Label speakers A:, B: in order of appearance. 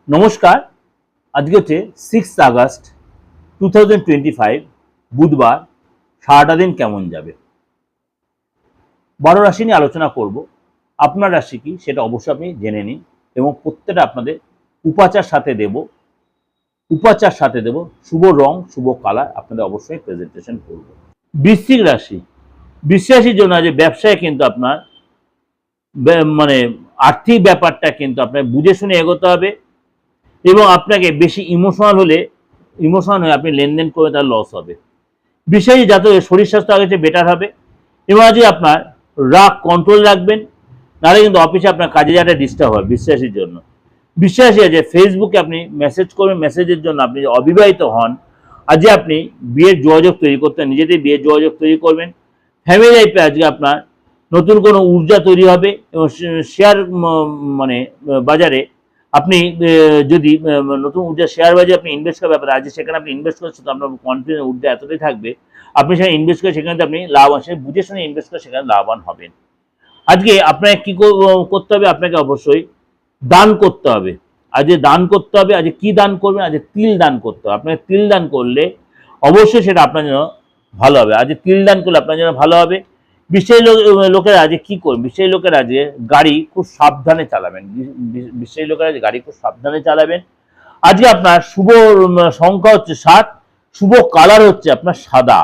A: নমস্কার। আজকে হচ্ছে 6 আগস্ট 2025 বুধবার। সারাটা দিন কেমন যাবে? 12 রাশি নিয়ে আলোচনা করব। আপনার রাশি কি সেটা অবশ্যই আপনি জেনে নিন এবং প্রত্যেকটা আপনাদের উপাচার সাথে দেব শুভ রং শুভ কালার আপনাদের অবশ্যই প্রেজেন্টেশন করব। বৃশ্চিক রাশি, বৃশ্চিক রাশির জন্য আজ ব্যবসায় কিন্তু আপনার মানে আর্থিক ব্যাপারটা কিন্তু আপনার বুঝে শুনে এগোতে হবে এবং আপনাকে বেশি ইমোশনাল হয়ে আপনি লেনদেন করে তার লস হবে। বিশেষ যাতে শরীর স্বাস্থ্য আগে বেটার হবে এবং আজ আপনার রাগ কন্ট্রোল রাখবেন, নাহলে কিন্তু অফিসে আপনার কাজে যাতে ডিস্টার্ব হয়। বিশ্বাসীর জন্য বিশ্বাসী আছে ফেসবুকে আপনি মেসেজ করবেন, মেসেজের জন্য আপনি অবিবাহিত হন আজকে আপনি বিয়ের যোগাযোগ তৈরি করতে নিজেদের বিয়ের যোগাযোগ তৈরি করবেন। ফ্যামিলি লাইফে আজকে আপনার নতুন কোনো ঊর্জা তৈরি হবে এবং শেয়ার মানে বাজারে আপনি যদি নতুন ঊর্জা শেয়ার বাজারে আপনি ইনভেস্ট করার ব্যাপারে আজকে সেখানে আপনি ইনভেস্ট করছেন, তো আপনার কনফিডেন্স ঊর্জা এতটাই থাকবে আপনি সেখানে ইনভেস্ট করে সেখানে আপনি লাভবান, সে বুঝে শুনে ইনভেস্ট করে সেখানে লাভবান হবেন। আজকে আপনাকে কি করতে হবে? আপনাকে অবশ্যই দান করতে হবে। আজকে দান করতে হবে। আজকে কি দান করবেন? আজকে তিল দান করতে হবে। আপনাকে তিল দান করলে অবশ্যই সেটা আপনার জন্য ভালো হবে। আজকে তিল দান করলে আপনার জন্য ভালো হবে। বিশ্বাসী লোকেরা আজকে কি করবেন? বিশ্বাসী লোকেরা আজকে গাড়ি খুব সাবধানে চালাবেন। বিশ্বাসী লোকেরা গাড়ি খুব সাবধানে চালাবেন। আজকে আপনার শুভ সংখ্যা হচ্ছে 7, শুভ কালার হচ্ছে আপনার সাদা।